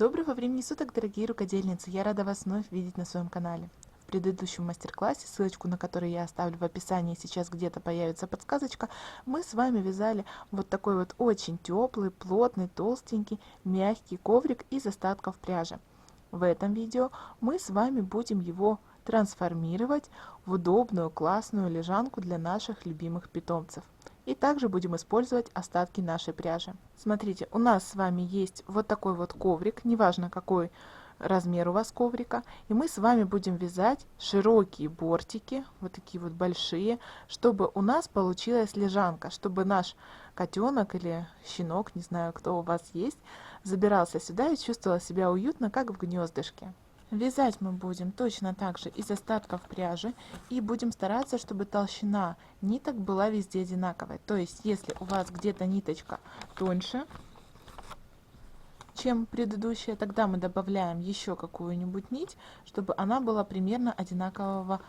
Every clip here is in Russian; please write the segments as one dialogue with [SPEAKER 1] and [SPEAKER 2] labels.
[SPEAKER 1] Доброго времени суток, дорогие рукодельницы! Я рада вас вновь видеть на своем канале. В предыдущем мастер-классе, ссылочку на который я оставлю в описании, сейчас где-то появится подсказочка, мы с вами вязали вот такой вот очень теплый, плотный, толстенький, мягкий коврик из остатков пряжи. В этом видео мы с вами будем его трансформировать в удобную, классную лежанку для наших любимых питомцев. И также будем использовать остатки нашей пряжи. Смотрите, у нас с вами есть вот такой вот коврик, неважно какой размер у вас коврика, и мы с вами будем вязать широкие бортики, вот такие вот большие, чтобы у нас получилась лежанка, чтобы наш котенок или щенок, не знаю, кто у вас есть, забирался сюда и чувствовал себя уютно, как в гнездышке. Вязать мы будем точно так же из остатков пряжи и будем стараться, чтобы толщина ниток была везде одинаковой. То есть, если у вас где-то ниточка тоньше, чем предыдущая, тогда мы добавляем еще какую-нибудь нить, чтобы она была примерно одинакового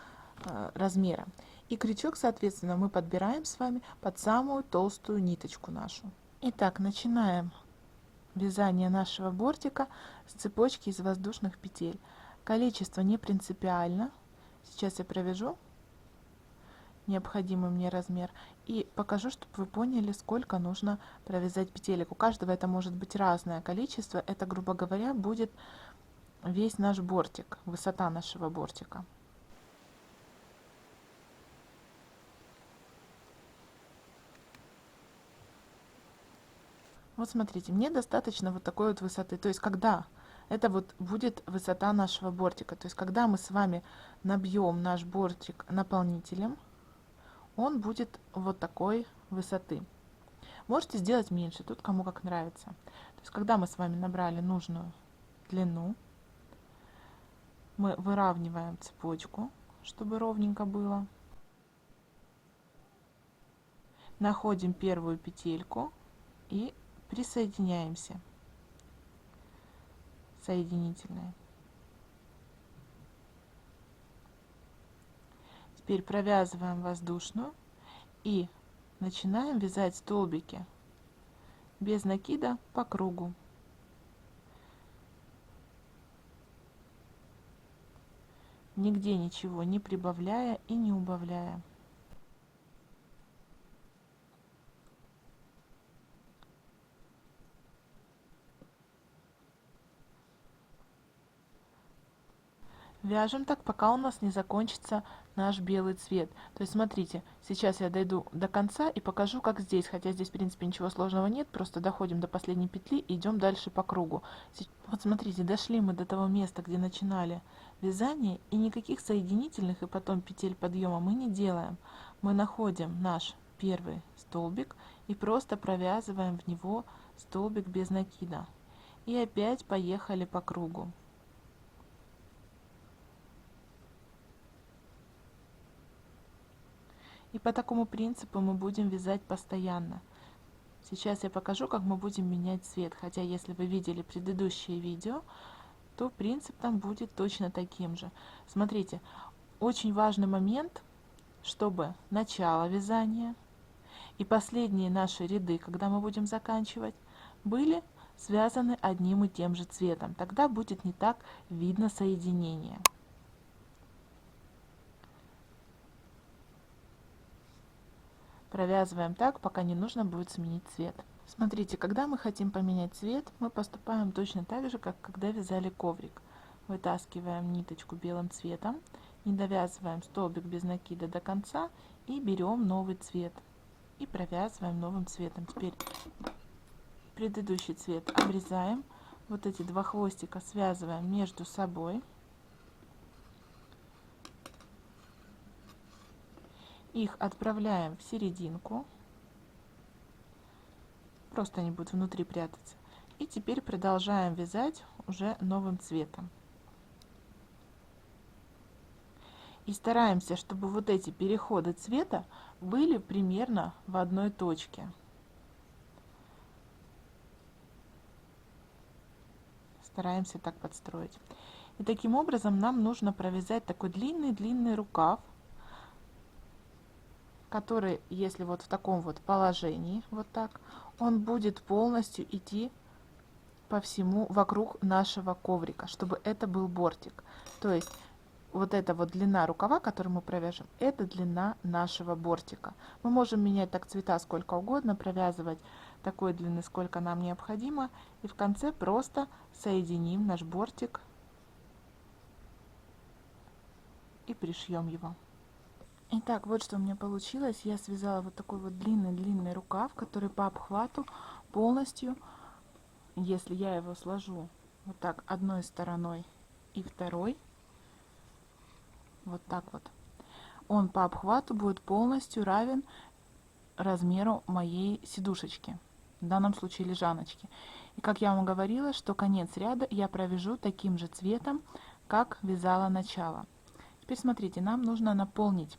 [SPEAKER 1] размера. И крючок, соответственно, мы подбираем с вами под самую толстую ниточку нашу. Итак, начинаем вязание нашего бортика с цепочки из воздушных петель. Количество не принципиально. Сейчас я провяжу необходимый мне размер и покажу, чтобы вы поняли, сколько нужно провязать петелек. У каждого это может быть разное количество. Это, грубо говоря, будет весь наш бортик, высота нашего бортика. Вот смотрите, мне достаточно вот такой вот высоты. То есть, когда это вот будет высота нашего бортика. То есть, когда мы с вами набьем наш бортик наполнителем, он будет вот такой высоты. Можете сделать меньше, тут кому как нравится. То есть, когда мы с вами набрали нужную длину, мы выравниваем цепочку, чтобы ровненько было. Находим первую петельку и присоединяемся соединительной. Теперь провязываем воздушную и начинаем вязать столбики без накида по кругу. Нигде ничего не прибавляя и не убавляя. Вяжем так, пока у нас не закончится наш белый цвет. То есть смотрите, сейчас я дойду до конца и покажу, как здесь. Хотя здесь, в принципе, ничего сложного нет. Просто доходим до последней петли и идем дальше по кругу. Вот смотрите, дошли мы до того места, где начинали вязание. И никаких соединительных и потом петель подъема мы не делаем. Мы находим наш первый столбик и просто провязываем в него столбик без накида. И опять поехали по кругу. И по такому принципу мы будем вязать постоянно. Сейчас я покажу, как мы будем менять цвет. Хотя, если вы видели предыдущие видео, то принцип там будет точно таким же. Смотрите, очень важный момент, чтобы начало вязания и последние наши ряды, когда мы будем заканчивать, были связаны одним и тем же цветом. Тогда будет не так видно соединение. Провязываем так, пока не нужно будет сменить цвет. Смотрите, когда мы хотим поменять цвет, мы поступаем точно так же, как когда вязали коврик. Вытаскиваем ниточку белым цветом, не довязываем столбик без накида до конца и берем новый цвет. И провязываем новым цветом. Теперь предыдущий цвет обрезаем. Вот эти два хвостика связываем между собой. Их отправляем в серединку. Просто они будут внутри прятаться. И теперь продолжаем вязать уже новым цветом. И стараемся, чтобы вот эти переходы цвета были примерно в одной точке. Стараемся так подстроить. И таким образом нам нужно провязать такой длинный-длинный рукав, который, если вот в таком вот положении, вот так, он будет полностью идти по всему вокруг нашего коврика, чтобы это был бортик. То есть вот эта вот длина рукава, которую мы провяжем, это длина нашего бортика. Мы можем менять так цвета сколько угодно, провязывать такой длины, сколько нам необходимо. И в конце просто соединим наш бортик и пришьем его. Итак, вот что у меня получилось. Я связала вот такой вот длинный-длинный рукав, который по обхвату полностью, если я его сложу вот так одной стороной и второй, вот так вот, он по обхвату будет полностью равен размеру моей сидушечки, в данном случае лежаночки. И как я вам говорила, что конец ряда я провяжу таким же цветом, как вязала начало. Теперь смотрите, нам нужно наполнить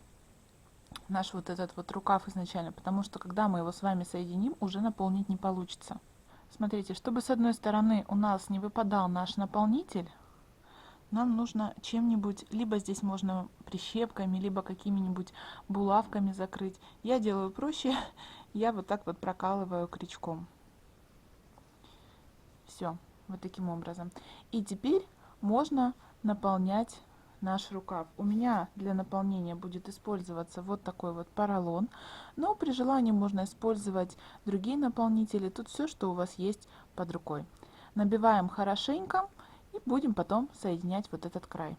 [SPEAKER 1] наш вот этот вот рукав изначально, потому что когда мы его с вами соединим, уже наполнить не получится. Смотрите, чтобы с одной стороны у нас не выпадал наш наполнитель, нам нужно чем-нибудь, либо здесь можно прищепками, либо какими-нибудь булавками закрыть. Я делаю проще, я вот так вот прокалываю крючком. Все, вот таким образом. И теперь можно наполнять наш рукав. У меня для наполнения будет использоваться вот такой вот поролон, но при желании можно использовать другие наполнители. Тут все, что у вас есть под рукой. Набиваем хорошенько и будем потом соединять вот этот край.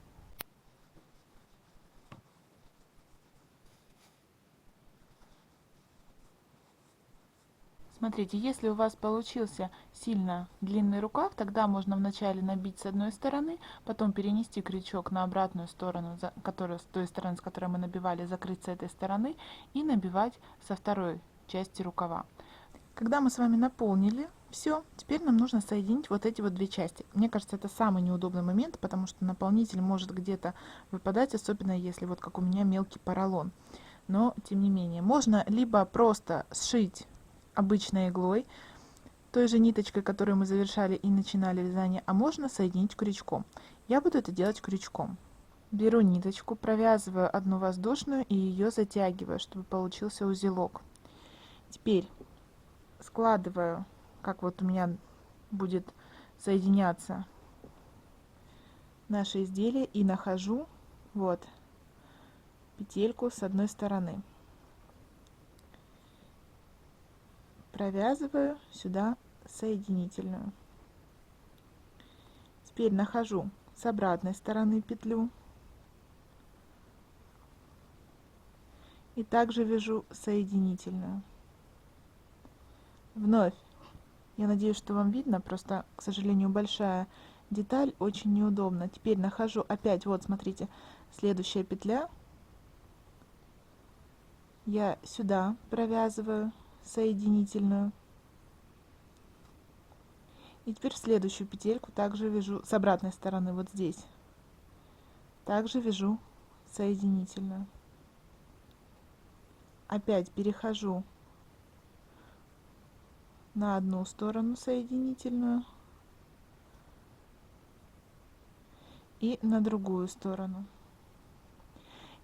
[SPEAKER 1] Смотрите, если у вас получился сильно длинный рукав, тогда можно вначале набить с одной стороны, потом перенести крючок на обратную сторону, с той стороны, с которой мы набивали, закрыть с этой стороны и набивать со второй части рукава. Когда мы с вами наполнили все, теперь нам нужно соединить вот эти вот две части. Мне кажется, это самый неудобный момент, потому что наполнитель может где-то выпадать, особенно если вот как у меня мелкий поролон. Но тем не менее, можно либо просто сшить обычной иглой, той же ниточкой, которую мы завершали и начинали вязание, а можно соединить крючком. Я буду это делать крючком. Беру ниточку, провязываю одну воздушную и ее затягиваю, чтобы получился узелок. Теперь складываю, как вот у меня будет соединяться наше изделие, и нахожу вот петельку с одной стороны. Провязываю сюда соединительную. Теперь нахожу с обратной стороны петлю и также вяжу соединительную. Вновь, я надеюсь, что вам видно, просто, к сожалению, большая деталь, очень неудобно. Теперь нахожу опять, вот смотрите, следующая петля, я сюда провязываю соединительную. И теперь в следующую петельку также вяжу с обратной стороны, вот здесь. Также вяжу соединительную. Опять перехожу на одну сторону соединительную и на другую сторону.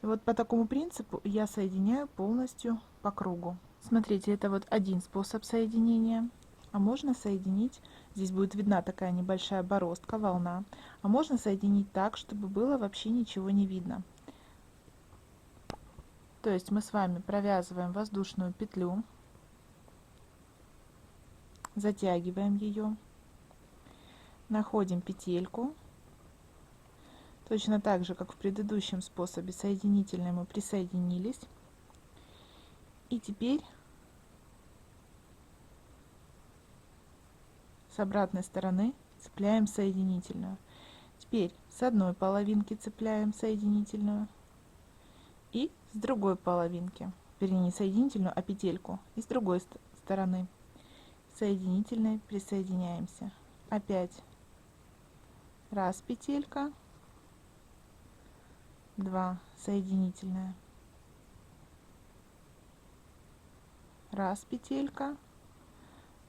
[SPEAKER 1] И вот по такому принципу я соединяю полностью по кругу. Смотрите, это вот один способ соединения. А можно соединить, здесь будет видна такая небольшая бороздка, волна. А можно соединить так, чтобы было вообще ничего не видно. То есть мы с вами провязываем воздушную петлю, затягиваем ее, находим петельку. Точно так же, как в предыдущем способе, соединительной мы присоединились. И теперь с обратной стороны цепляем соединительную. Теперь с одной половинки цепляем соединительную и с другой половинки, вернее не соединительную, а петельку, и с другой стороны соединительной присоединяемся. Опять раз петелька, 2 соединительная, раз петелька,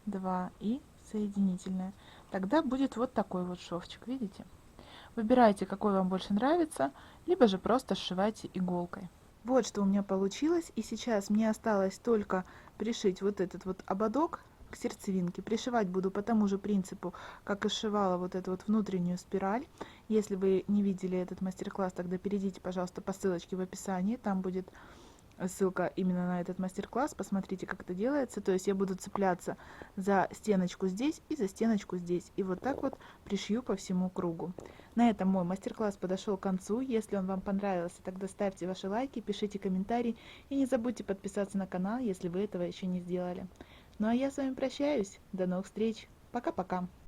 [SPEAKER 1] 2 и соединительная. Тогда будет вот такой вот шовчик, видите? Выбирайте, какой вам больше нравится, либо же просто сшивайте иголкой. Вот что у меня получилось, и сейчас мне осталось только пришить вот этот вот ободок к сердцевинке. Пришивать буду по тому же принципу, как и сшивала вот эту вот внутреннюю спираль. Если вы не видели этот мастер-класс, тогда перейдите, пожалуйста, по ссылочке в описании, там будет ссылка именно на этот мастер-класс, посмотрите, как это делается. То есть я буду цепляться за стеночку здесь и за стеночку здесь, и вот так вот пришью по всему кругу. На этом мой мастер-класс подошел к концу. Если он вам понравился, тогда ставьте ваши лайки, пишите комментарии и не забудьте подписаться на канал, если вы этого еще не сделали. Ну а я с вами прощаюсь, до новых встреч, пока-пока.